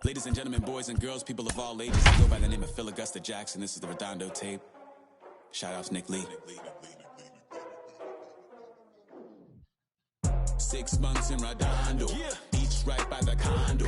Ladies and gentlemen, boys and girls, people of all ages, I go by the name of Phil Augusta Jackson. This is the Redondo tape. Shout out to Nick Lee. 6 months in Redondo, beach right by the condo.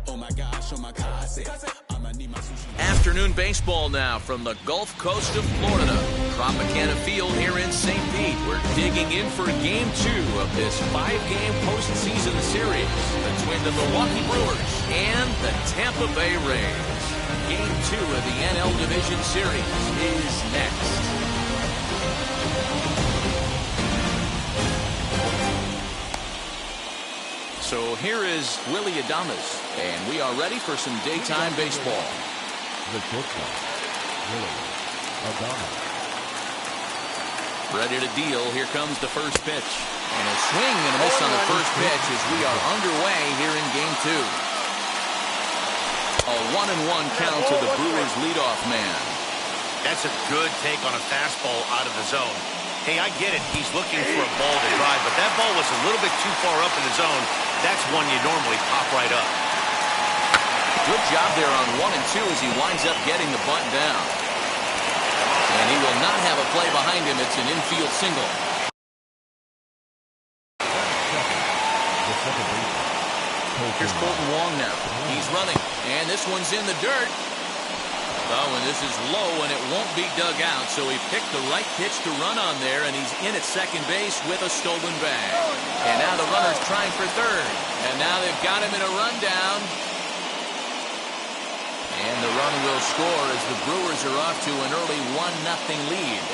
Oh my gosh, oh my casa. I'ma need my sushi. Afternoon baseball now from the Gulf Coast of Florida. Tropicana Field here in St. Pete. We're digging in for Game 2 of this 5-game postseason series between the Milwaukee Brewers and the Tampa Bay Rays. Game 2 of the NL Division Series is next. So here is Willie Adames, and we are ready for some daytime baseball. The pitcher, Willie Adames. Ready to deal. Here comes the first pitch. And a swing and a miss on the first pitch as we are underway here in Game 2. A 1-1 count to the Brewers' leadoff man. That's a good take on a fastball out of the zone. Hey, I get it. He's looking for a ball to drive, but that ball was a little bit too far up in the zone. That's one you normally pop right up. Good job there on 1 and 2 as he winds up getting the bunt down. And he will not have a play behind him. It's an infield single. Here's Colton Wong now. He's running, and this one's in the dirt. Oh, and this is low, and it won't be dug out, so he picked the right pitch to run on there, and he's in at second base with a stolen bag. And now the runner's trying for third, and now they've got him in a rundown. And the run will score as the Brewers are off to an early 1-0 lead.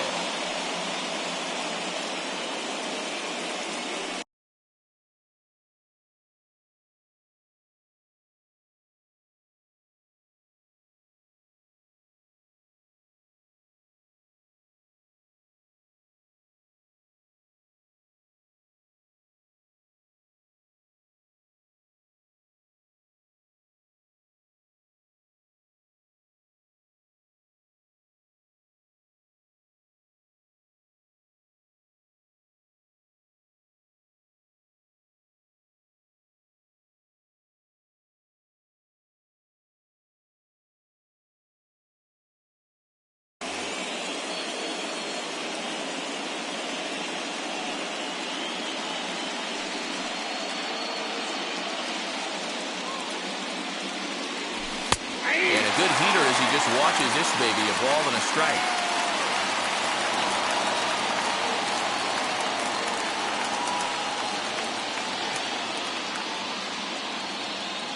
Good heater as he just watches this baby evolve in a strike.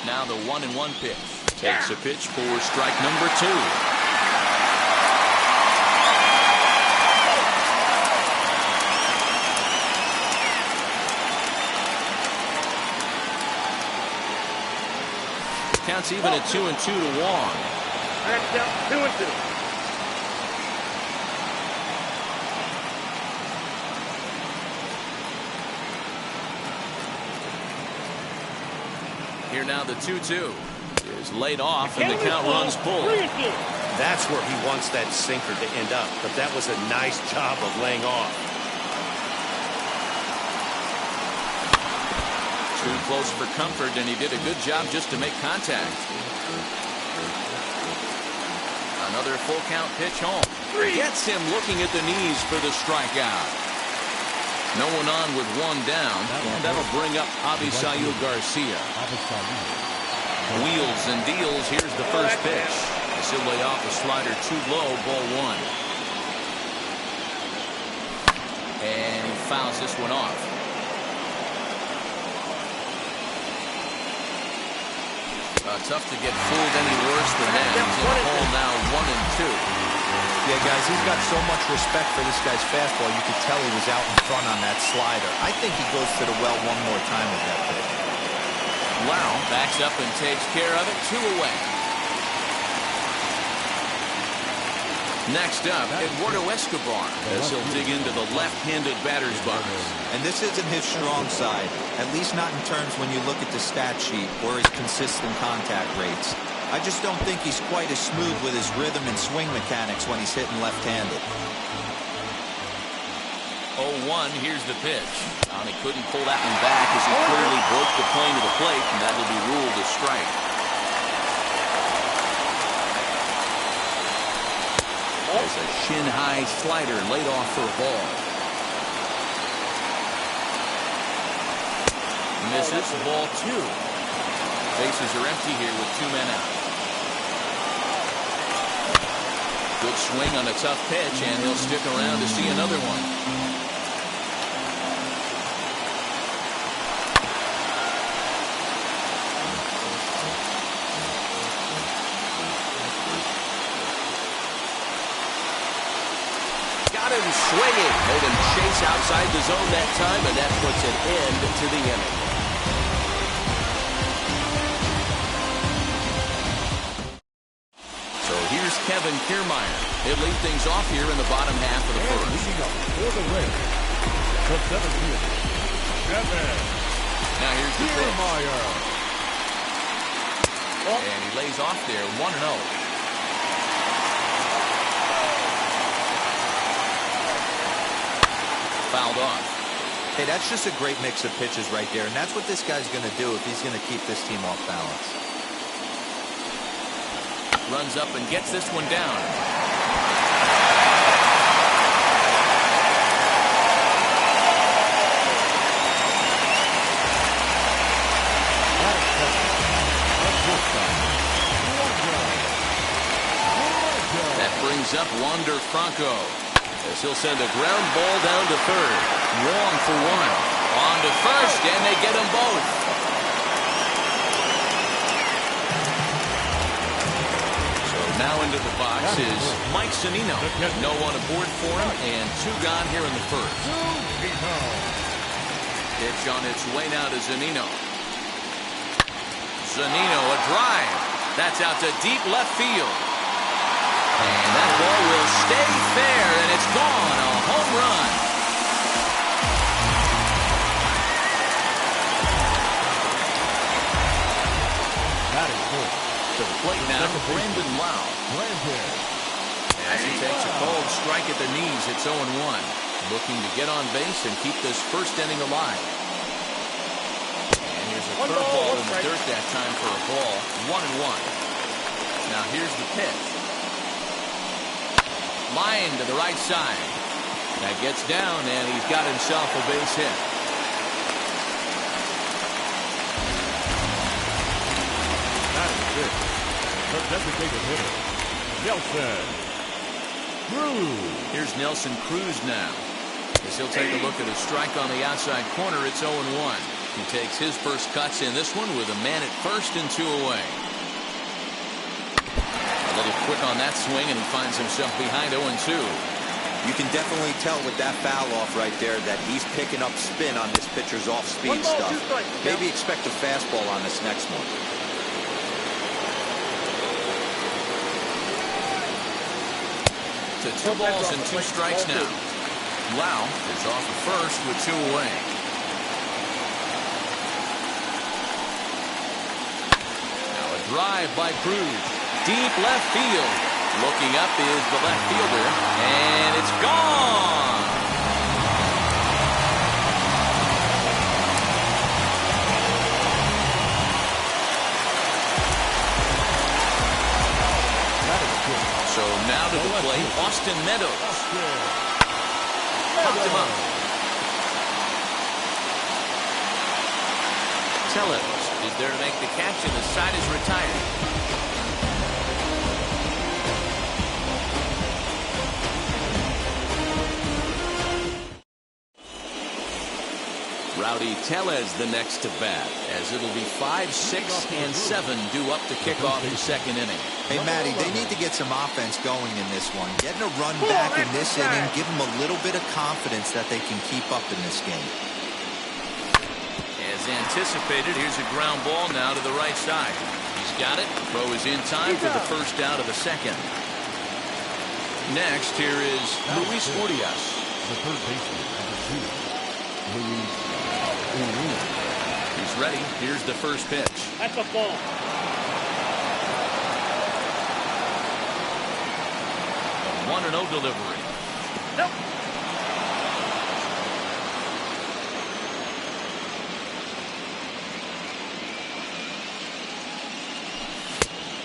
Now the 1-1 pitch. Takes a pitch for strike number 2. Counts even at 2-2 to Wong. That's down 2-2. Here now the 2-2 is laid off and the count runs pulled. That's where he wants that sinker to end up, but that was a nice job of laying off. Too close for comfort, and he did a good job just to make contact. Another full count pitch home. Gets him looking at the knees for the strikeout. No one on with one down, and that'll bring up Avisail Garcia. Wheels and deals. Here's the first pitch. He'll lay off a slider too low, ball one. And he fouls this one off. Tough to get fooled any worse than that. He's in the hole now, 1-2. Yeah, guys, he's got so much respect for this guy's fastball. You could tell he was out in front on that slider. I think he goes to the well one more time with that pitch. Wow, backs up and takes care of it. 2 away. Next up, Eduardo Escobar, as he'll dig into the left-handed batter's box. And this isn't his strong side, at least not in terms when you look at the stat sheet or his consistent contact rates. I just don't think he's quite as smooth with his rhythm and swing mechanics when he's hitting left-handed. 0-1, here's the pitch. He couldn't pull that one back as he clearly broke the plane of the plate, and that'll be ruled a strike. There's a shin-high slider laid off for a ball. Misses, ball 2. Bases are empty here with 2 men out. Good swing on a tough pitch, and he'll stick around to see another one. Got him swinging. Made him chase outside the zone that time, and that puts an end to the inning. So here's Kevin Kiermaier. He'll lead things off here in the bottom half of the first. Leading up for the Rays, the 7th, Kevin Now here's the pitch. Kiermaier. And he lays off there, 1-0. Fouled off. Hey, that's just a great mix of pitches right there, and that's what this guy's going to do if he's going to keep this team off balance. Runs up and gets this one down. That brings up Wander Franco, as he'll send a ground ball down to third. Wong for 1. On to first, and they get them both. So now into the box is Mike Zunino. No one aboard for him, and 2 gone here in the first. Pitch on its way now to Zunino. Zunino, a drive. That's out to deep left field. And that ball will stay fair, and it's gone. A home run. To the plate now, Brandon Lau. As he takes a cold strike at the knees, it's 0-1. Looking to get on base and keep this first inning alive. And here's a curveball in the dirt that time for a ball. 1-1. Now here's the pitch. Line to the right side. That gets down, and he's got himself a base hit. That is good. The designated hitter, Nelson Cruz. Here's Nelson Cruz now, as he'll take a look at a strike on the outside corner. It's 0-1. He takes his first cuts in this one with a man at first and 2 away. A little quick on that swing, and he finds himself behind 0-2. You can definitely tell with that foul off right there that he's picking up spin on this pitcher's off-speed stuff. Maybe expect a fastball on this next one. To 2 balls and 2 strikes now. Lau is off the first with 2 away. Now a drive by Cruz. Deep left field. Looking up is the left fielder, and it's gone. So now to the plate, Austin Meadows. Popped him up. Tellez is there to make the catch, and the side is retired. Rowdy Tellez the next to bat, as it'll be 5, 6, and 7 due up to kick off the second inning. Hey, Matty, they need to get some offense going in this one. Getting a run back in this inning, give them a little bit of confidence that they can keep up in this game. As anticipated, here's a ground ball now to the right side. He's got it. Throw is in time for the first out of the second. Next, here is Luis Urias. The third baseman, number 2, Luis Urias. He's ready. Here's the first pitch. That's a ball. A 1-0 delivery. Nope.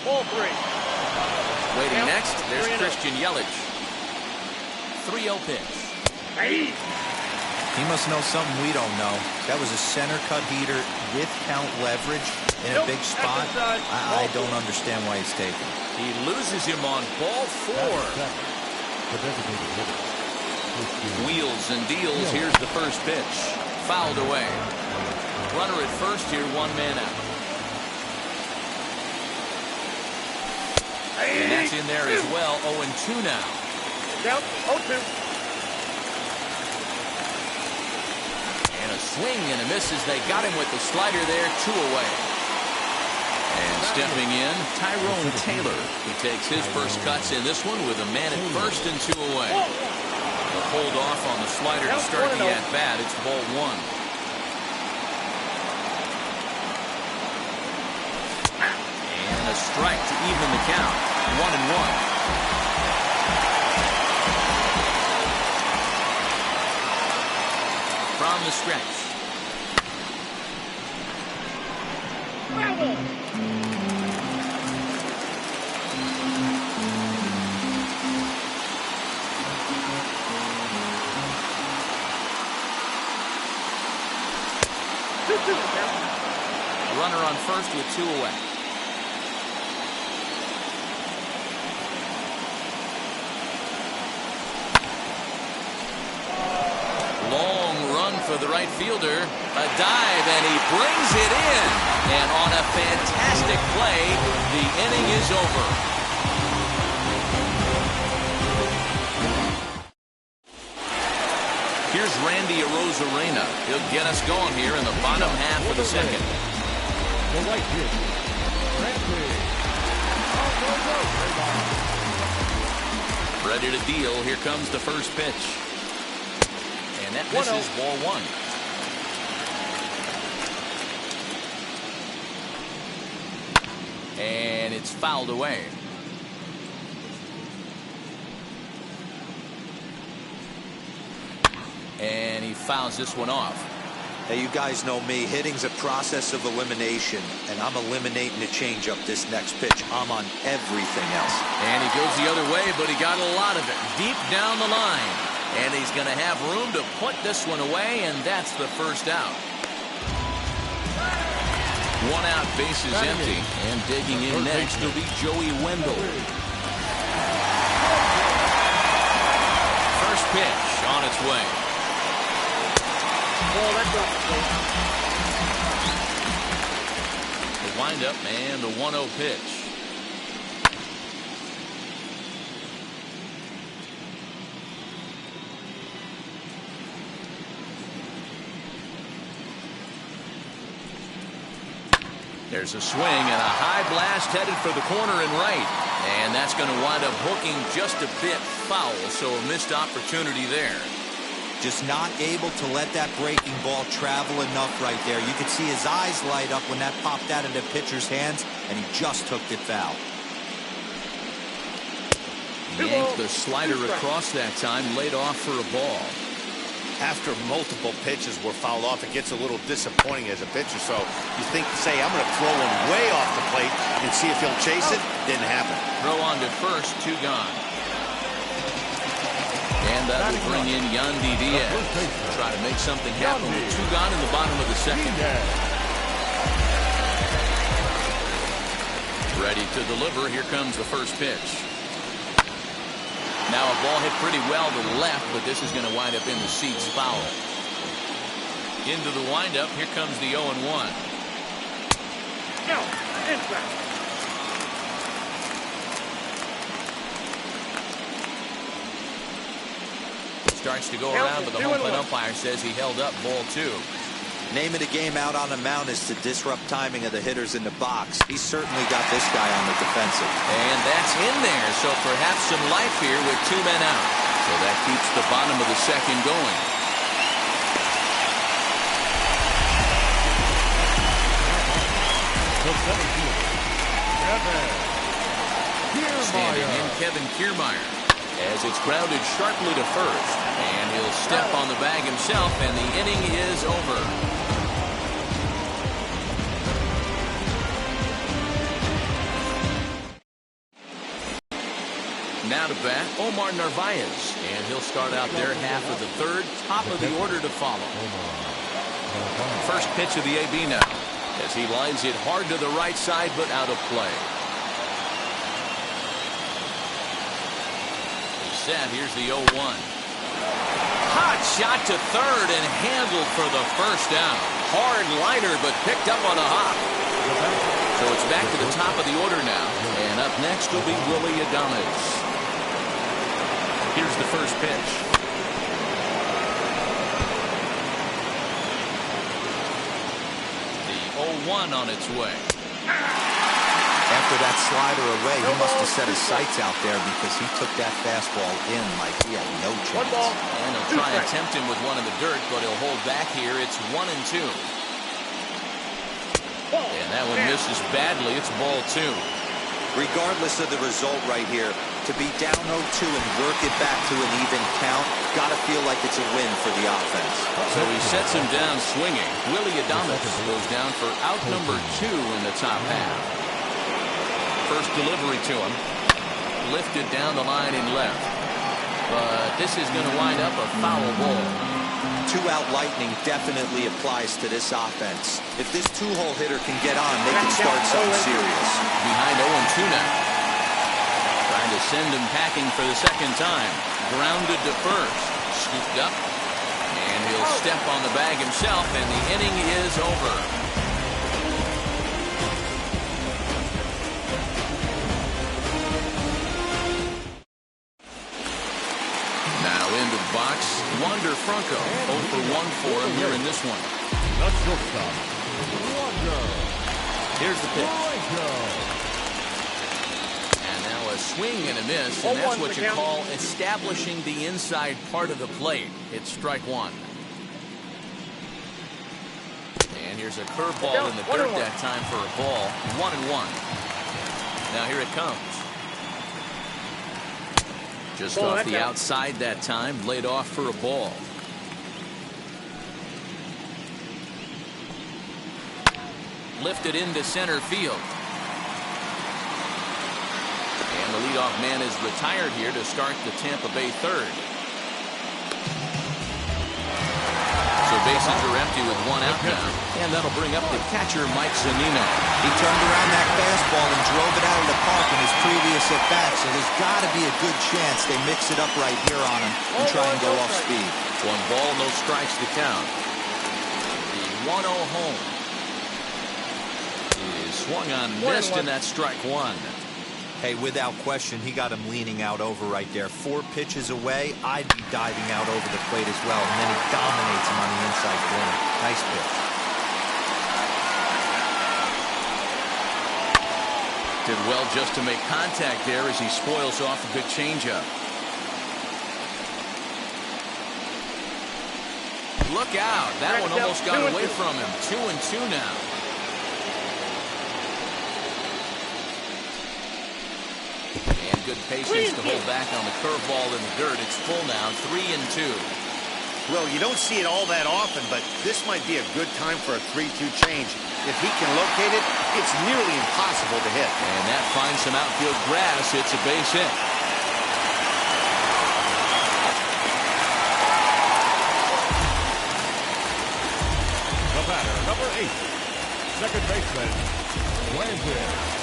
Ball 3. Waiting next, there's 3-0. Christian Yelich. 3-0 pitch. Hey. He must know something we don't know. That was a center cut heater with count leverage in a big spot. I don't understand why he's taken. He loses him on ball 4. Wheels and deals. Here's the first pitch. Fouled away. Runner at first here, 1 man out. And that's in there as well. 0-2 now. Down 0-2. A swing and a miss as they got him with the slider there. 2 away. And stepping in, Tyrone Taylor. He takes his first cuts in this one with a man at first and 2 away. The hold off on the slider to start the at-bat. It's ball 1. And a strike to even the count. 1-1. From the stretch. Bravo. Runner on first with 2 away. For the right fielder, a dive, and he brings it in. And on a fantastic play, the inning is over. Here's Randy Arozarena. He'll get us going here in the bottom half of the second. The right pitch. Ready to deal. Here comes the first pitch. And that misses ball 1. And it's fouled away. And he fouls this one off. Hey, you guys know me. Hitting's a process of elimination, and I'm eliminating the changeup this next pitch. I'm on everything else. And he goes the other way, but he got a lot of it deep down the line. And he's going to have room to put this one away, and that's the first out. 1 out, base is empty. And digging in next will be Joey Wendell. First pitch on its way. Ball, that's up. The windup and the 1-0 pitch. There's a swing and a high blast headed for the corner and right. And that's going to wind up hooking just a bit foul, so a missed opportunity there. Just not able to let that breaking ball travel enough right there. You could see his eyes light up when that popped out of the pitcher's hands, and he just hooked it foul. Yanked the slider across that time, laid off for a ball. After multiple pitches were fouled off, it gets a little disappointing as a pitcher. So you think, say, I'm going to throw one way off the plate and see if he'll chase it. Didn't happen. Throw on to first, 2 gone. And that will bring in Yandy Diaz. Try to make something happen with 2 gone in the bottom of the second. Ready to deliver. Here comes the first pitch. Now a ball hit pretty well to the left, but this is going to wind up in the seats foul. Into the windup. Here comes the 0-1. Out. Inside. Starts to go around, but the home plate umpire says he held up ball 2. Name of the game out on the mound is to disrupt timing of the hitters in the box. He's certainly got this guy on the defensive. And that's in there, so perhaps some life here with 2 men out. So that keeps the bottom of the second going. Standing in Kevin Kiermaier as it's grounded sharply to first, and he'll step on the bag himself, and the inning is over. Now to bat, Omar Narvaez, and he'll start out their half of the third, top of the order to follow. First pitch of the AB now, as he lines it hard to the right side, but out of play. Set. Here's the 0-1. Hot shot to third and handled for the first down. Hard liner, but picked up on a hop. So it's back to the top of the order now. And up next will be Willie Adames. Here's the first pitch. The 0-1 on its way. After that slider away, he must have set his sights out there because he took that fastball in like he had no chance. And he'll try and tempt him with one in the dirt, but he'll hold back here. It's 1-2. And that one misses badly. It's ball 2. Regardless of the result right here, to be down 0-2 and work it back to an even count, gotta feel like it's a win for the offense. So he sets him down swinging. Willie Adames goes down for out number 2 in the top half. First delivery to him. Lifted down the line in left. But this is going to wind up a foul ball. 2-out lightning definitely applies to this offense. If this 2-hole hitter can get on, they can start something serious. Behind 0-2 now. Trying to send him packing for the second time. Grounded to first. Scooped up. And he'll step on the bag himself, and the inning is over. Wander Franco, 0 for 1 for him here in this one. The shortstop, Wander. Here's the pitch. And now a swing and a miss, and that's what you call establishing the inside part of the plate. It's strike 1. And here's a curveball in the dirt that time for a ball. 1-1. Now here it comes. Just off the outside that time, laid off for a ball. Lifted into center field. And the leadoff man is retired here to start the Tampa Bay third. So bases are empty with 1 out now. And that'll bring up the catcher, Mike Zunino. He turned around that fastball and drove it out of the park in his previous at-bat, so there's got to be a good chance they mix it up right here on him and try and go off speed. 1 ball, no strikes to count. The 1-0 home is swung on, missed, and that's strike 1. Hey, without question, he got him leaning out over right there. 4 pitches away, I'd be diving out over the plate as well, and then he dominates him on the inside corner. Nice pitch. Did well just to make contact there as he spoils off a good changeup. Look out. That one almost got away from him. 2-2 now. And good patience to hold back on the curveball in the dirt. It's full now. 3-2. Well, you don't see it all that often, but this might be a good time for a 3-2 change. If he can locate it, it's nearly impossible to hit. And that finds some outfield grass. It's a base hit. The batter, number 8, second baseman, Landon.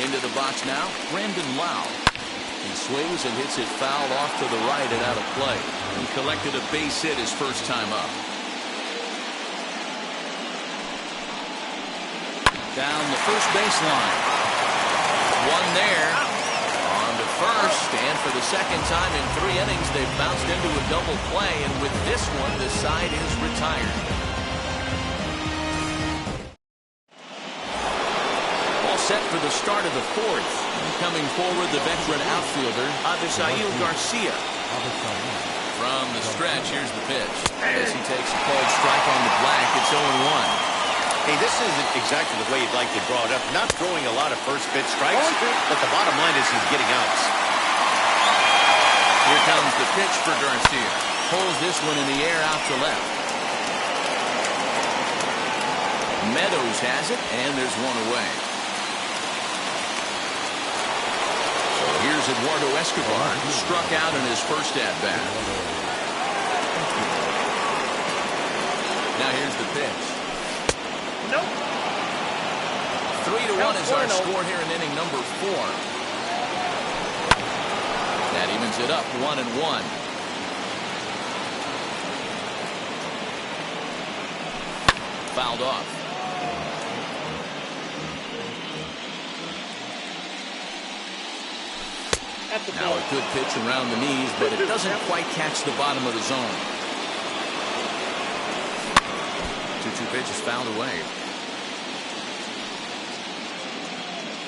Into the box now, Brandon Lau. He swings and hits it foul off to the right and out of play. He collected a base hit his first time up. Down the first baseline. One there. On to first, and for the second time in 3 innings, they've bounced into a double play, and with this one, the side is retired. All set for the start of the 4th. Coming forward, the veteran outfielder, Avisail Garcia. From the stretch, here's the pitch. As he takes a called strike on the black, it's 0-1. Hey, this isn't exactly the way you'd like to draw it up. Not throwing a lot of first pitch strikes, but the bottom line is he's getting outs. Here comes the pitch for Garcia. Pulls this one in the air out to left. Meadows has it, and there's one away. So here's Eduardo Escobar, who struck out in his first at-bat. Now here's the pitch. Nope. 3-1 is our score here in inning number 4. That evens it up 1-1. Fouled off. Now a good pitch around the knees, but it doesn't quite catch the bottom of the zone. 2-2 pitch is fouled away.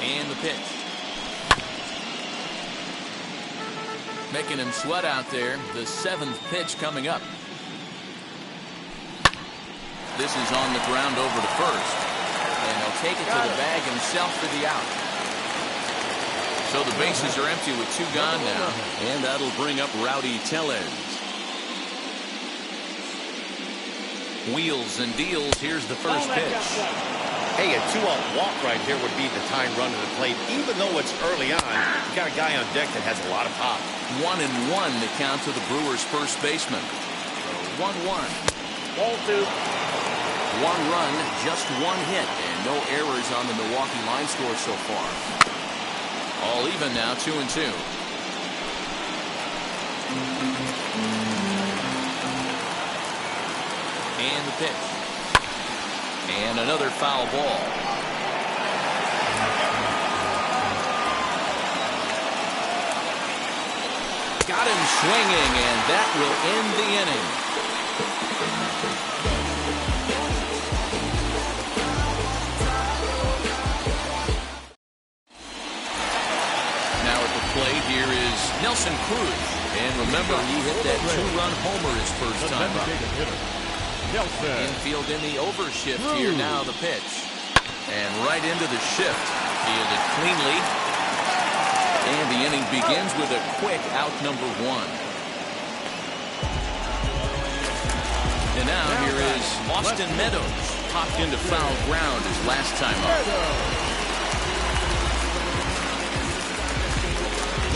And the pitch. Making him sweat out there. The 7th pitch coming up. This is on the ground over to first. And he'll take it to the bag himself for the out. So the bases are empty with 2 gone now. And that'll bring up Rowdy Tellez. Wheels and deals. Here's the first pitch. Hey, a 2-out walk right here would be the time run to the plate. Even though it's early on, you got a guy on deck that has a lot of pop. 1-1 the count to the Brewers' first baseman. 1-1. Ball 2. 1 run, just 1 hit, and no errors on the Milwaukee line score so far. All even now, 2-2. And the pitch. And another foul ball. Got him swinging, and that will end the inning. Now at the plate here is Nelson Cruz. And remember, he hit that 2-run homer his first time up. Infield in the overshift here. Now the pitch. And right into the shift. Fielded cleanly. And the inning begins with a quick out number 1. And now here is Austin Meadows. Popped into foul ground his last time up.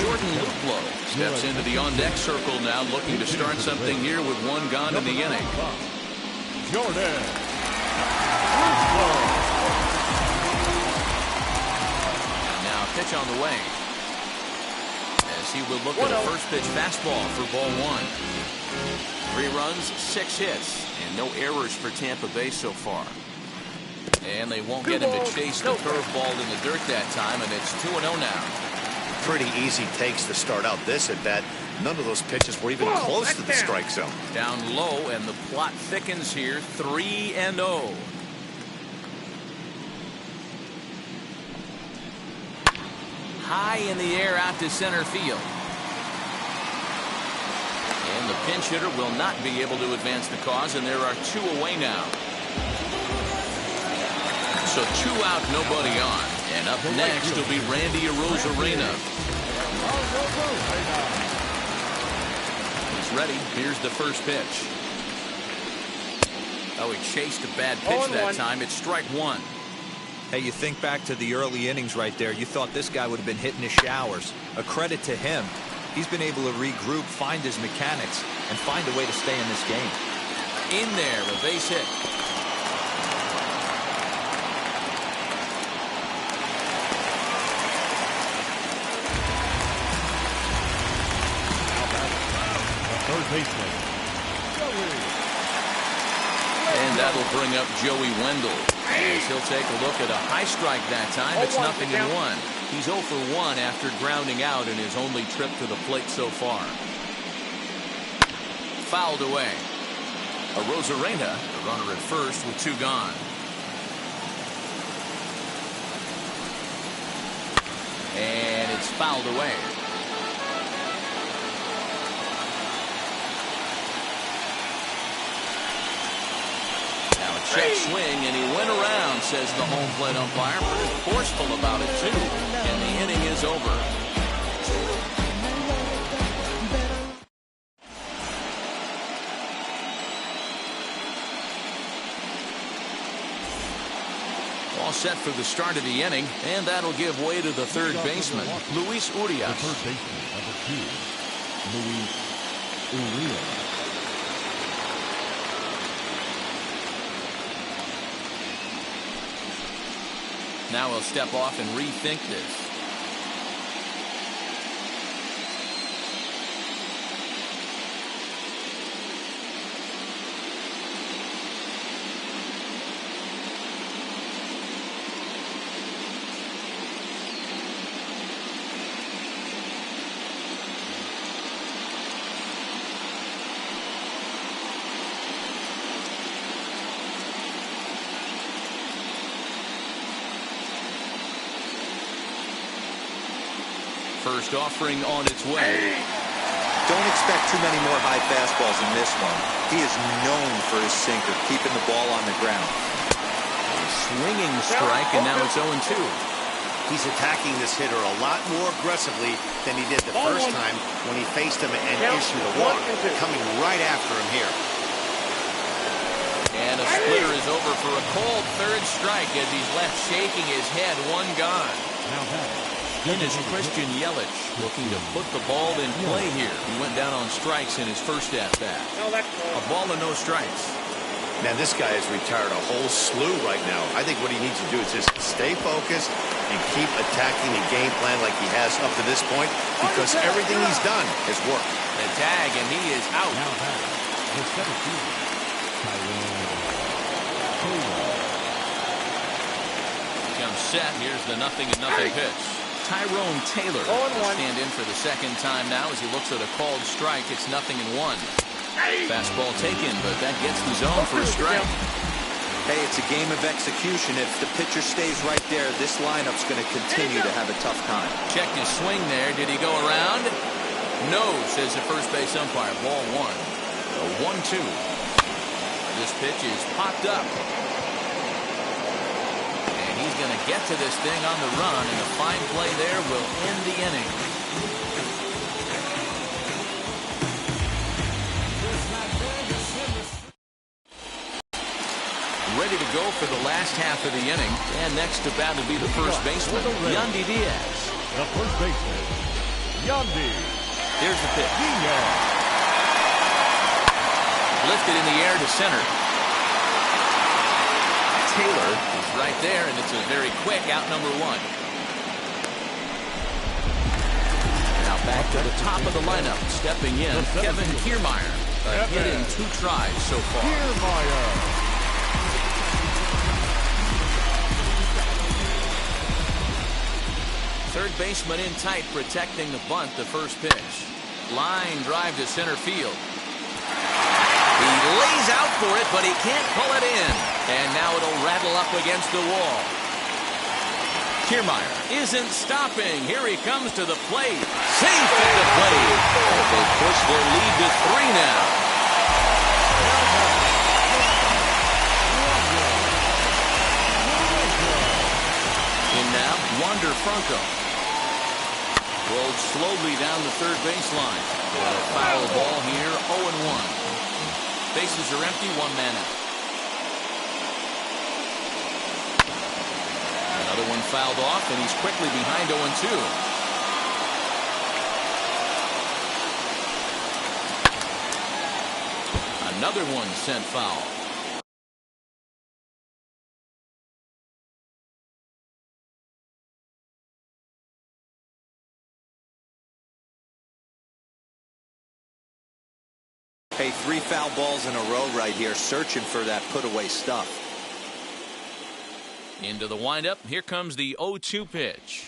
Jordan Luplow steps into the on-deck circle now, looking to start something here with 1 gone in the inning. Jordan. Now a pitch on the way. As he will look at a first pitch fastball for ball 1. 3 runs, 6 hits, and no errors for Tampa Bay so far. And they won't get him to chase the curveball in the dirt that time, and it's 2-0 now. Pretty easy takes to start out this at bat. None of those pitches were even close to the strike zone. Down low, and the plot thickens here. 3-0. High in the air out to center field. And the pinch hitter will not be able to advance the cause, and there are 2 away now. So 2 out, nobody on. And up next will be Randy Arozarena. He's ready. Here's the first pitch. Oh, he chased a bad pitch that time. It's strike 1. Hey, you think back to the early innings right there. You thought this guy would have been hitting his showers. A credit to him. He's been able to regroup, find his mechanics, and find a way to stay in this game. In there, a base hit. third baseman, Joey. And that'll bring up Joey Wendell. As he'll take a look at a high strike that time. It's 0-1. He's 0 for 1 after grounding out in his only trip to the plate so far. Fouled away. A Rosarena, the runner at first with 2 gone. And it's fouled away. Now a check swing, and he went around, says the home plate umpire. Pretty forceful about it, too. And the inning is over. All set for the start of the inning, and that'll give way to the third baseman, Luis Urias. The third baseman, number 2, Luis Urias. Now he'll step off and rethink this. First offering on its way. Don't expect too many more high fastballs in this one. He is known for his sinker, keeping the ball on the ground. A swinging strike, and now it's 0-2. He's attacking this hitter a lot more aggressively than he did the first time when he faced him and issued a walk. Coming right after him here. And a splitter is over for a cold third strike as he's left shaking his head. 1 gone. Now that In is Christian Yelich, looking to put the ball in play here. He went down on strikes in his first at-bat. A ball and no strikes. Man, this guy has retired a whole slew right now. I think what he needs to do is just stay focused and keep attacking the game plan like he has up to this point, because everything he's done has worked. The tag, and he is out. now that the 17th, Comes set. Here's the 0-0 pitch. Tyrone Taylor will stand in for the second time now as he looks at a called strike. It's 0-1. Fastball taken, but that gets the zone for a strike. Hey, it's a game of execution. If the pitcher stays right there, this lineup's going to continue to have a tough time. Checked his swing there. Did he go around? No, says the first base umpire. Ball 1. A 1-2. This pitch is popped up. He's going to get to this thing on the run, and a fine play there will end the inning. Ready to go for the last half of the inning, and next to bat will be the first baseman, Yandy Diaz. the first baseman, Yandy. Here's the pitch. Diaz. Lifted in the air to center. Taylor is right there, and it's a very quick out number 1. Now back to the top of the lineup, stepping in, Kevin Kiermaier. A hit in 2 tries so far. Kiermaier. Third baseman in tight, protecting the bunt, the first pitch. Line drive to center field. He lays out for it, but he can't pull it in. And now it'll rattle up against the wall. Kiermaier isn't stopping. Here he comes to the plate. Safe at the plate. They push their lead to 3 now. In now, Wander Franco. Rolled slowly down the third baseline. A foul ball here, 0-1. Bases are empty, 1 man out. Another one fouled off, and he's quickly behind 0-2. Another one sent foul. Hey, 3 foul balls in a row right here, searching for that put-away stuff. Into the windup. Here comes the 0-2 pitch.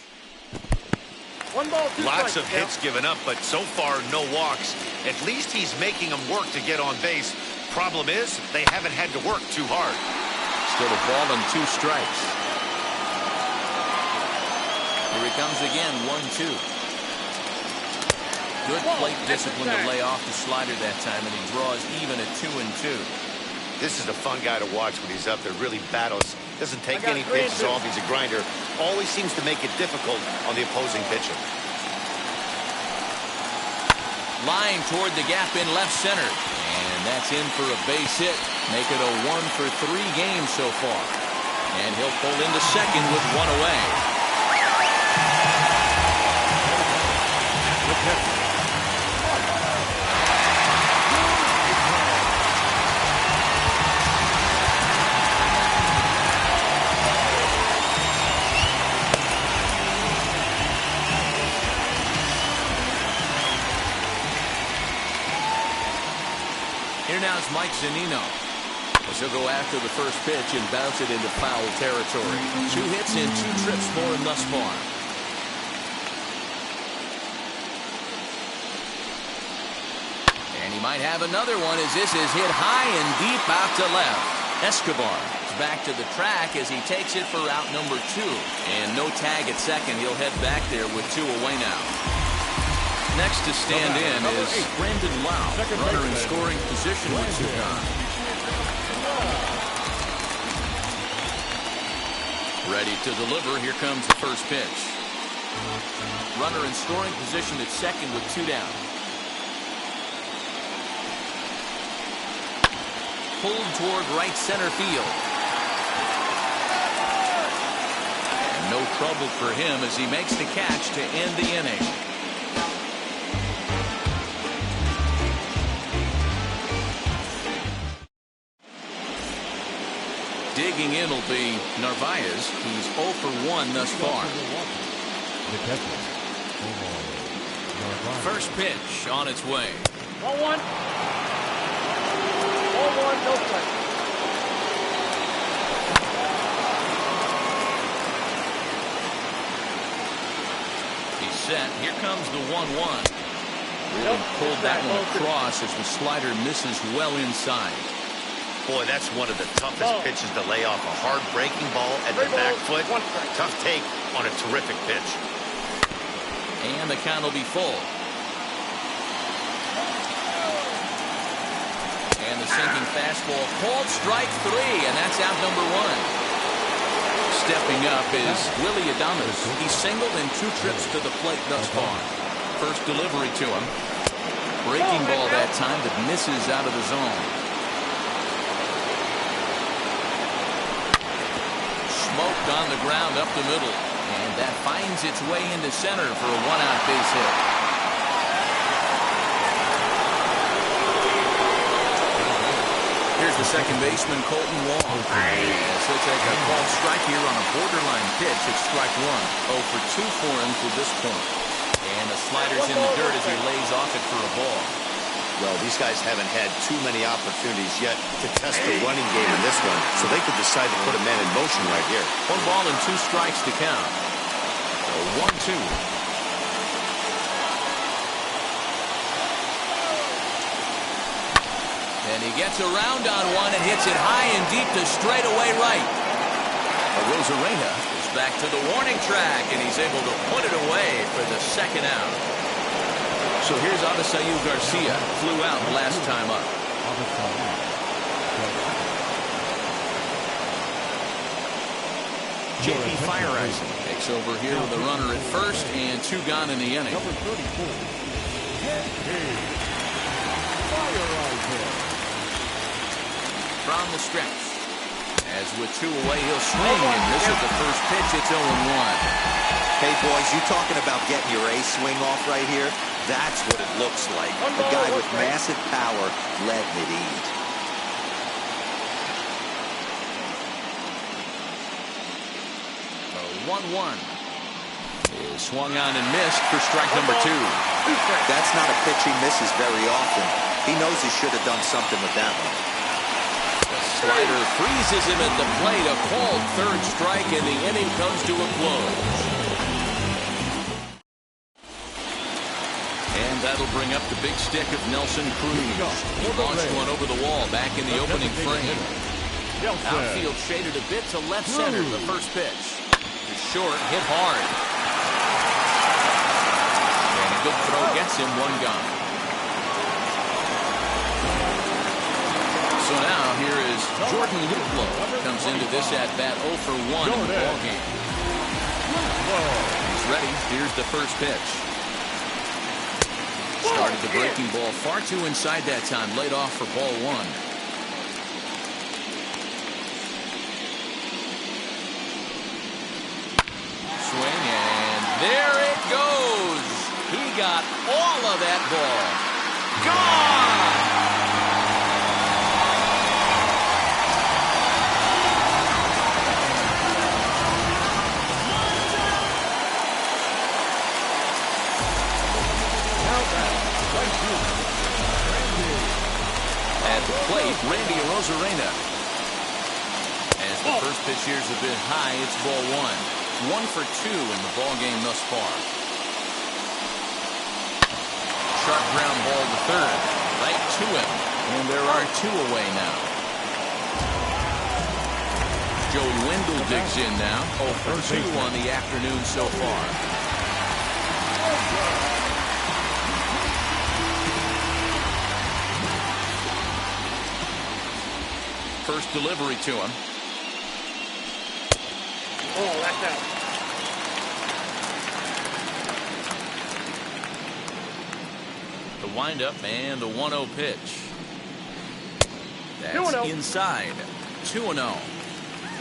1 ball, 2 Lots strikes. of hits given up, but so far no walks. At least he's making them work to get on base. Problem is, they haven't had to work too hard. Still a ball and 2 strikes. Here he comes again, 1-2. Good plate discipline to lay off the slider that time, and he draws even at 2-2. This is a fun guy to watch when he's up there. Really battles. Doesn't take any pitches off. He's a grinder. Always seems to make it difficult on the opposing pitcher. Line toward the gap in left center. And that's in for a base hit. Make it a 1-for-3 game so far. And he'll pull into second with 1 away. Here now is Mike Zunino. As he'll go after the first pitch and bounce it into foul territory. 2 hits and 2 trips for him thus far. And he might have another one as this is hit high and deep out to left. Escobar is back to the track as he takes it for route number 2. And no tag at second. He'll head back there with 2 away now. Next to stand in is Brandon Lau, runner in scoring position with 2 gone. Ready to deliver. Here comes the first pitch. Runner in scoring position at second with 2 down. Pulled toward right center field. And no trouble for him as he makes the catch to end the inning. Digging in will be Narvaez, who's 0 for 1 thus far. First pitch on its way. 1-1. 1-1, no strike. He's set. Here comes the 1-1. Really pulled that one across as the slider misses well inside. Boy, that's one of the toughest pitches to lay off. A hard breaking ball at the back foot. Tough take on a terrific pitch. And the count will be full. And the sinking fastball called strike 3, and that's out number 1. Stepping up is Willie Adames. He's singled in 2 trips to the plate thus far. First delivery to him. Breaking ball that time that misses out of the zone. Smoked on the ground up the middle. And that finds its way into center for a 1-out base hit. Here's the second baseman, Colton Wall. So take a called strike here on a borderline pitch at strike 1. 0 for 2 for him to this point. And the slider's in the dirt as he lays off it for a ball. Well, these guys haven't had too many opportunities yet to test the running game in this one, so they could decide to put a man in motion right here. 1 ball and 2 strikes to count. 1-2. And he gets around on one and hits it high and deep to straightaway right. Arozarena is back to the warning track, and he's able to put it away for the second out. So here's Avisail Garcia. Flew out last time up. J.P. Fireisen takes over here with a runner at first and 2 gone in the inning. Number 34. From the stretch. As with 2 away, he'll swing, and this is the first pitch. It's 0-1. Hey, boys, you talking about getting your ace swing off right here? That's what it looks like. A guy with massive power letting it eat. A 1-1 is swung on and missed for strike number 2. That's not a pitch he misses very often. He knows he should have done something with that one. The slider freezes him at the plate. A called third strike, and the inning comes to a close. And that'll bring up the big stick of Nelson Cruz. He launched one over the wall back in the opening frame. Outfield shaded a bit to left center. The first pitch. Short, hit hard. And a good throw gets him one gone. So now here is Jordan Luplow. Comes into this at bat 0 for 1 in the ballgame. He's ready. Here's the first pitch. Started the breaking ball far too inside that time. Laid off for ball 1. Swing, and there it goes. He got all of that ball. Gone! At the plate, Randy Arozarena. As the first pitch here's a bit high, it's ball 1. 1 for 2 in the ball game thus far. Sharp ground ball to third, right to him, and there are 2 away now. Joey Wendell digs in now. 0 for 2 on the afternoon so far. First delivery to him. Oh, that's out. The windup and the 1-0 pitch. That's 2-0. inside. 2-0.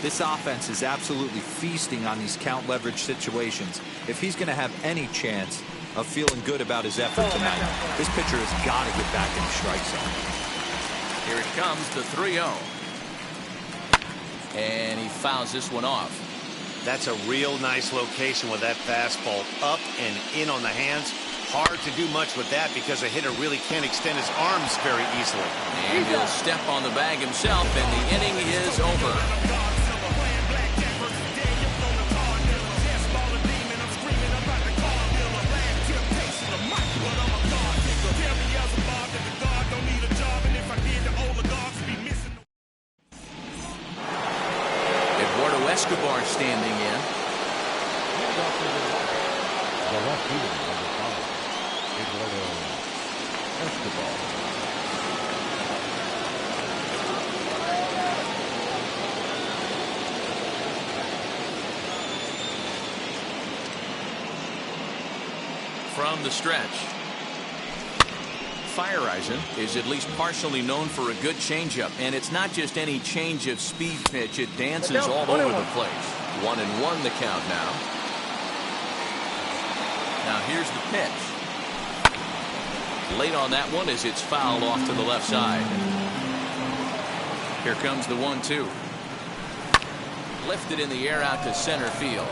This offense is absolutely feasting on these count leverage situations. If he's going to have any chance of feeling good about his effort tonight, this pitcher has got to get back in the strike zone. Here it comes, the 3-0. And he fouls this one off. That's a real nice location with that fastball up and in on the hands. Hard to do much with that because a hitter really can't extend his arms very easily. And he'll step on the bag himself, and the inning is over. Escobar standing in. The left fielder, number 5, Eduardo Escobar. From the stretch. Feyereisen is at least partially known for a good changeup, and it's not just any change of speed pitch. It dances all over the place. 1-1 the count now. Now here's the pitch. Late on that one as it's fouled off to the left side. Here comes the 1-2. Lifted in the air out to center field.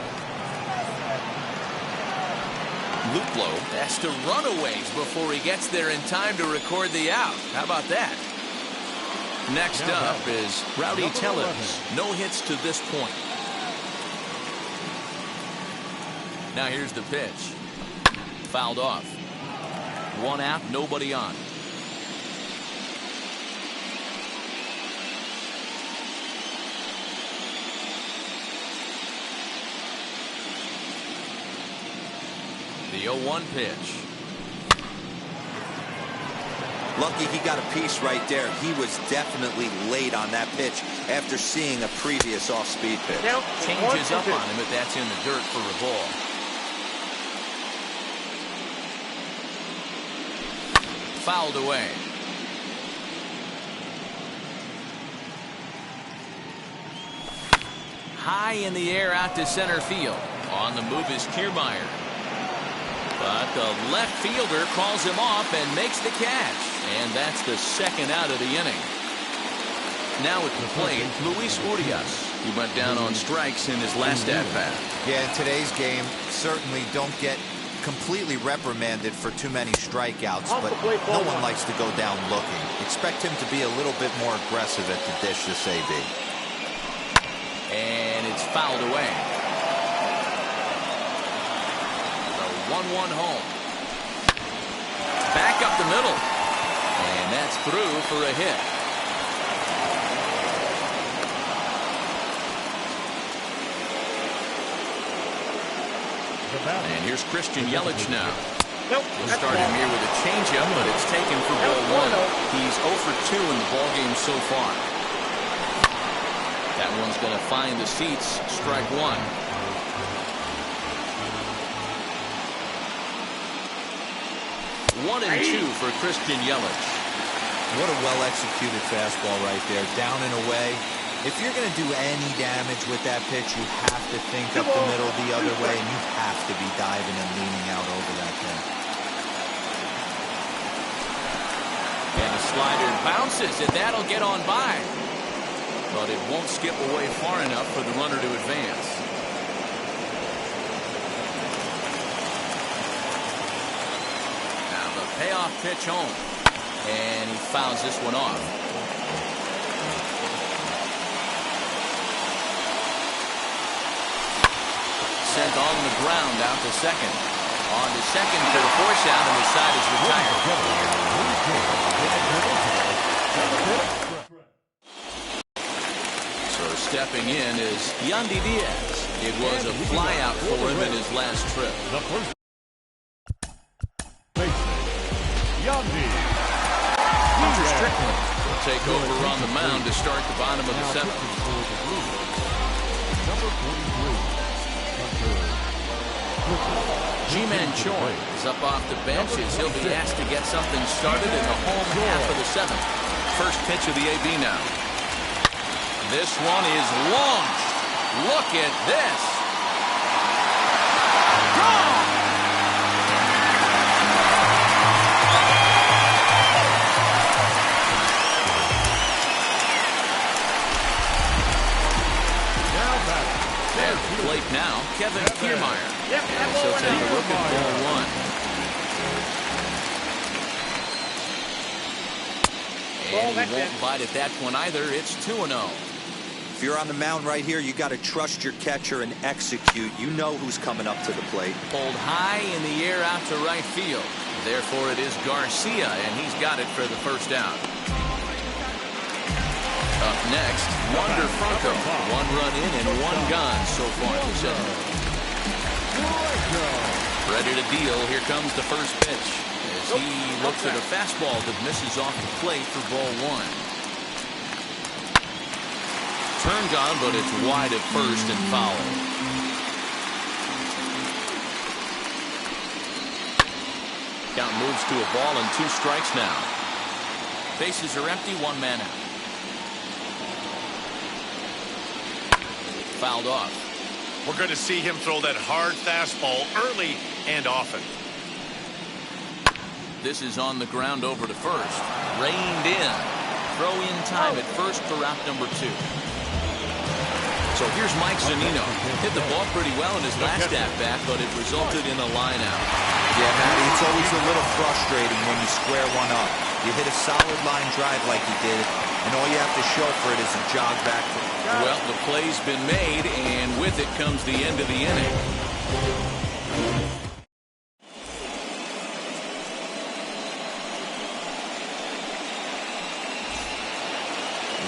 Luplow has to run a ways before he gets there in time to record the out. How about that? Next up is Rowdy Tellez. No hits to this point. Now here's the pitch. Fouled off. 1 out, nobody on. The 0-1 pitch. Lucky he got a piece right there. He was definitely late on that pitch after seeing a previous off-speed pitch. Changes up on him, but that's in the dirt for a ball. Fouled away. High in the air out to center field. On the move is Kiermaier. But the left fielder calls him off and makes the catch. And that's the second out of the inning. Now at the plate, Luis Urias. He went down on strikes in his last at-bat. Yeah, in today's game, certainly don't get completely reprimanded for too many strikeouts, but no one likes to go down looking. Expect him to be a little bit more aggressive at the dish this AB. And it's fouled away. The 1-1 home. Back up the middle. And that's through for a hit. And here's Christian Yelich now. Nope. We'll start him here with a changeup, but it's taken for ball one. He's 0 for 2 in the ballgame so far. That one's going to find the seats. Strike one. One and two for Christian Yelich. What a well-executed fastball right there. Down and away. If you're going to do any damage with that pitch, you have to think up the middle the other way, and you have to be diving and leaning out over that thing. And the slider bounces, and that'll get on by. But it won't skip away far enough for the runner to advance. Now the payoff pitch home. And he fouls this one off. Sent on the ground out to second. On to second for the force out, and the side is retired. So stepping in is Yandy Diaz. It was a flyout for him in his last trip. The first Yandy. Hunter Strickland will take over on the mound to start the bottom of the seventh. Number 43. G-Man Choi is up off the bench as he'll be asked to get something started in the home half of the seventh. First pitch of the AB now. This one is launched. Look at this. Gone! At the plate now, Kevin Kiermaier. So take a look at ball one. And he won't bite at that one either. It's 2-0. If you're on the mound right here, you got to trust your catcher and execute. You know who's coming up to the plate. Pulled high in the air out to right field. Therefore, it is Garcia, and he's got it for the first out. Up next, Wander Franco. 1 run in and 1 gone so far this inning. Ready to deal. Here comes the first pitch as he looks at a fastball that misses off the plate for ball one. Turned on, but it's wide at first and foul. Count moves to a ball and 2 strikes now. Bases are empty, 1 man out. Fouled off. We're going to see him throw that hard fastball early and often. This is on the ground over to first. Reined in. Throw in time at first for out number 2. So here's Mike Zunino. Hit the ball pretty well in his last at-bat, but it resulted in a line out. Yeah, Matty, it's always a little frustrating when you square one up. You hit a solid line drive like he did, and all you have to show for it is a jog back. Well, the play's been made, and with it comes the end of the inning.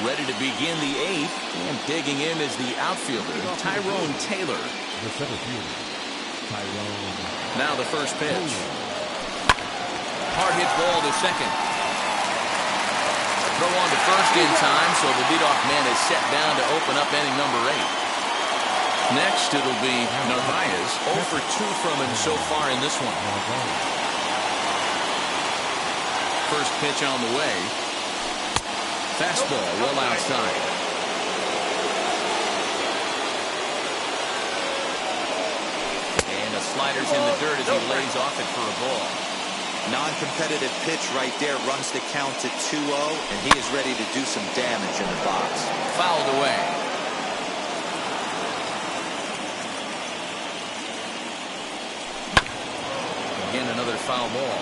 Ready to begin the 8th, and digging in is the outfielder, Tyrone Taylor. The center fielder, Tyrone. Now the first pitch. Hard hit ball to second. Throw on to first in time, so the leadoff man is set down to open up inning number 8. Next, it'll be Narvaez. 0 for 2 from him so far in this one. First pitch on the way. Fastball well outside. And the slider's in the dirt as he lays off it for a ball. Non-competitive pitch right there, runs the count to 2-0, and he is ready to do some damage in the box. Fouled away. And another foul ball.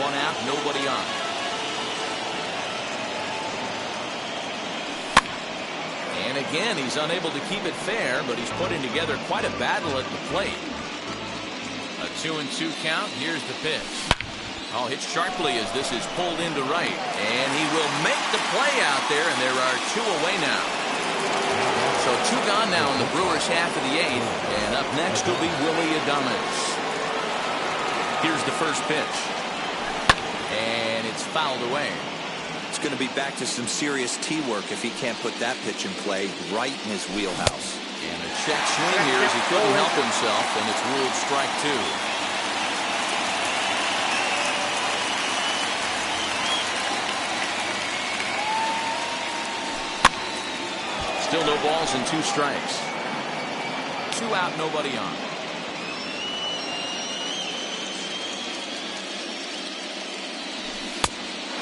1 out, nobody on. And again, he's unable to keep it fair, but he's putting together quite a battle at the plate. A 2-2 count. Here's the pitch. Oh, hit sharply as this is pulled into right. And he will make the play out there, and there are 2 away now. So 2 gone now in the Brewers' half of the 8th. And up next will be Willie Adames. Here's the first pitch. And it's fouled away. It's going to be back to some serious tee work if he can't put that pitch in play right in his wheelhouse. And a check swing here as he couldn't help himself, and it's ruled strike 2. Still no balls and 2 strikes. 2 out, nobody on.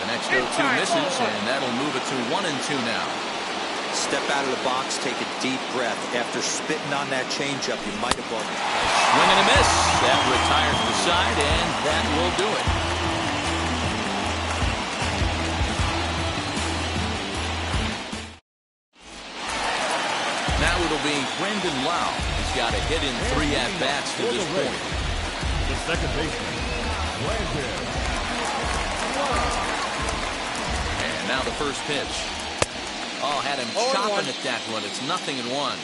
The next 0-2 misses, and that'll move it to 1-2 now. Step out of the box, take a deep breath. After spitting on that changeup, you might have bugged. Swing and a miss. That retires the side, and that will do it. Now it'll be Brendan Lau. He's got a hit in 3 at-bats to this point. The second baseman, Brandon. And now the first pitch. Oh, had him chopping at that one. It's 0-1.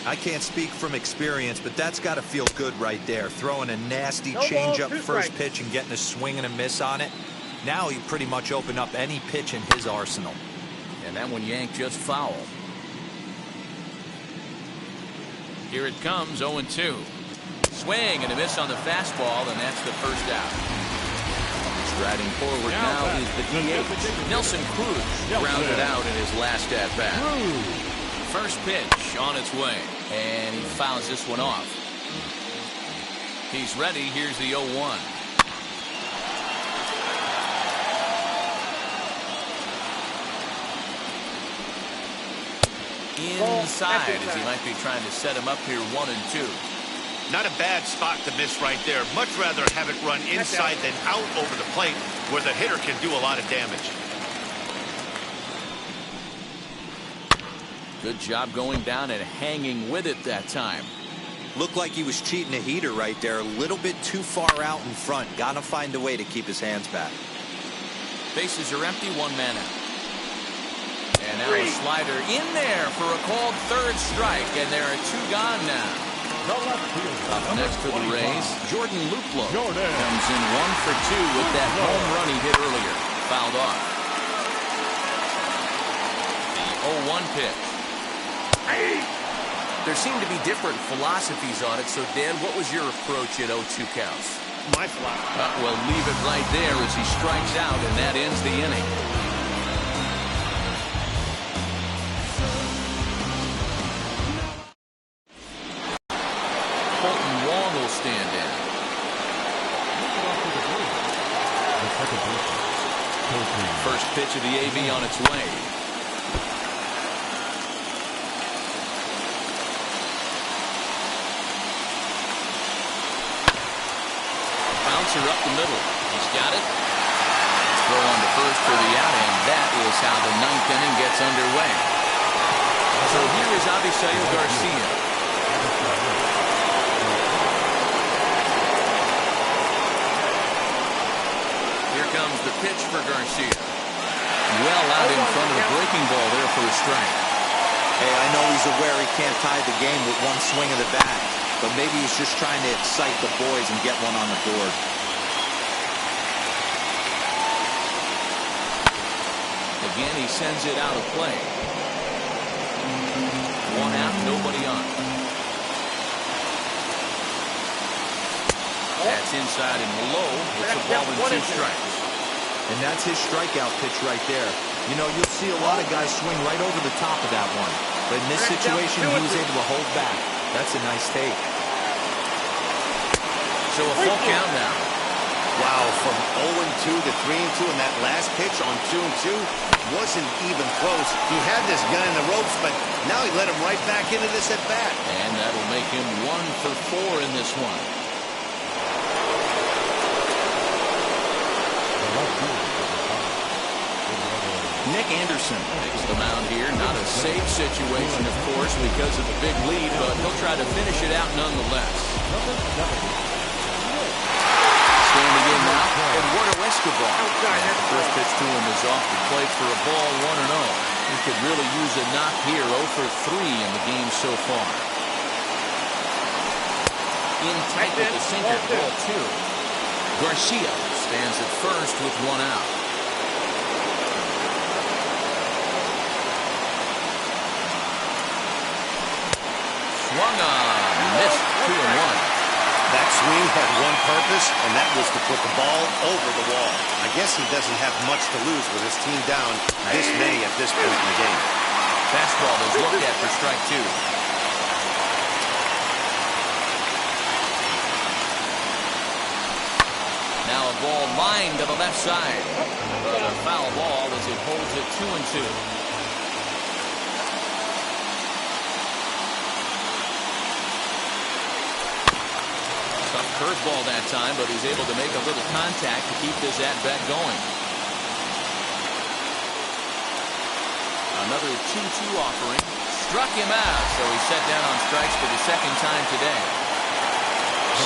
I can't speak from experience, but that's got to feel good right there. Throwing a nasty changeup first pitch and getting a swing and a miss on it. Now he pretty much opened up any pitch in his arsenal. And that one yanked just foul. Here it comes, 0-2. Swing and a miss on the fastball, and that's the first out. Striding forward now is the DH. Nelson Cruz grounded out in his last at-bat. First pitch on its way, and he fouls this one off. He's ready. Here's the 0-1. Inside as he might be trying to set him up here 1-2. Not a bad spot to miss right there. Much rather have it run inside than out over the plate where the hitter can do a lot of damage. Good job going down and hanging with it that time. Looked like he was cheating a heater right there. A little bit too far out in front. Got to find a way to keep his hands back. Bases are empty, 1 man out. And now a slider in there for a called third strike, and there are 2 gone now. Up next for the Rays, Jordan Luplow comes in 1 for 2 with that home run he hit earlier. Fouled off. The 0-1 pitch. There seem to be different philosophies on it, so Dan, what was your approach at 0-2 counts? My philosophy. Well, leave it right there as he strikes out, and that ends the inning. Stand in. First pitch of the AV on its way. Bouncer up the middle. He's got it. Throw on to first for the out, and that is how the 9th inning gets underway. So here is Avisail Garcia. Comes the pitch for Garcia. Well out in front of the breaking ball there for a strike. Hey, I know he's aware he can't tie the game with 1 swing of the bat, but maybe he's just trying to excite the boys and get one on the board. Again, he sends it out of play. 1 out, nobody on. That's inside and low. It's a ball and 2 strikes. And that's his strikeout pitch right there. You know, you'll see a lot of guys swing right over the top of that one. But in this situation, he was able to hold back. That's a nice take. So a full count now. Wow, from 0-2 to 3-2, and that last pitch on 2-2 wasn't even close. He had this gun in the ropes, but now he let him right back into this at-bat. And that'll make him 1 for 4 in this one. Nick Anderson takes the mound here. Not a safe situation, of course, because of the big lead, but he'll try to finish it out nonetheless. Standing in now, Eduardo Escobar. The first pitch to him is off the plate for a ball, 1-0. He could really use a knock here, 0 for 3 in the game so far. In tight with the sinker, ball 2. Garcia stands at first with 1 out. Swung on, missed, 2-1. That swing had one purpose, and that was to put the ball over the wall. I guess he doesn't have much to lose with his team down this many at this point in the game. Fastball is looked at for strike 2. Now a ball lined to the left side. But a foul ball as it holds it 2-2. Curveball that time, but he's able to make a little contact to keep this at-bat going. Another 2-2 offering. Struck him out, so he's set down on strikes for the second time today.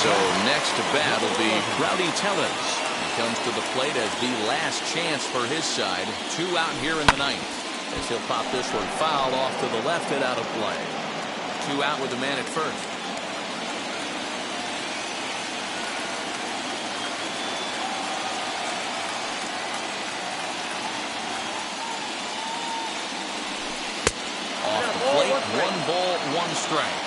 So next to bat will be Rowdy Tellez. He comes to the plate as the last chance for his side. 2 out here in the ninth. As he'll pop this one foul off to the left and out of play. 2 out with the man at first. One ball, 1 strike.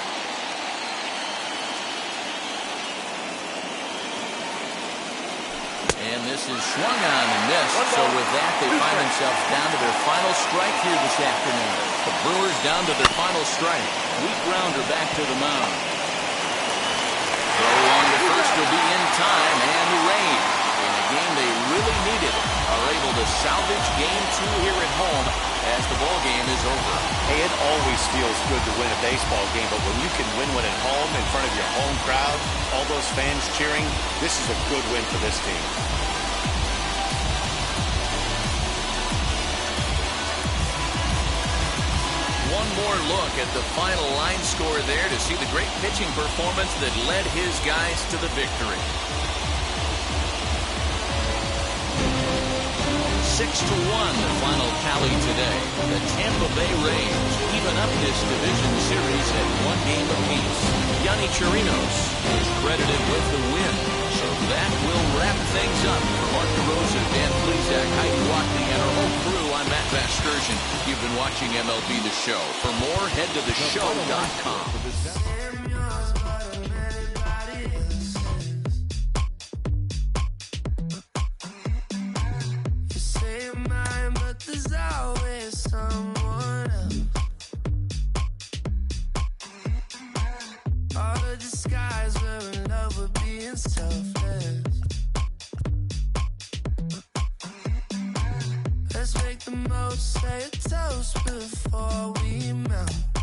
And this is swung on and missed. So with that, they find themselves down to their final strike here this afternoon. The Brewers down to their final strike. Weak grounder back to the mound. Throw on to first will be in time, and the rain, in a game they really needed, are able to salvage game 2 here at home as the ball game is over. Hey, it always feels good to win a baseball game, but when you can win one at home in front of your home crowd, all those fans cheering, this is a good win for this team. One more look at the final line score there to see the great pitching performance that led his guys to the victory. 6-1 the final tally today. The Tampa Bay Rays even up this division series at 1 game apiece. Yonny Chirinos is credited with the win. So that will wrap things up. For Mark DeRosa, Dan Plesac, Heidi Wackley, and our whole crew, I'm Matt Vasgersian. You've been watching MLB The Show. For more, head to theshow.com. There's always someone else. All the disguise we're in love with being selfless. Let's make the most, say a toast before we melt.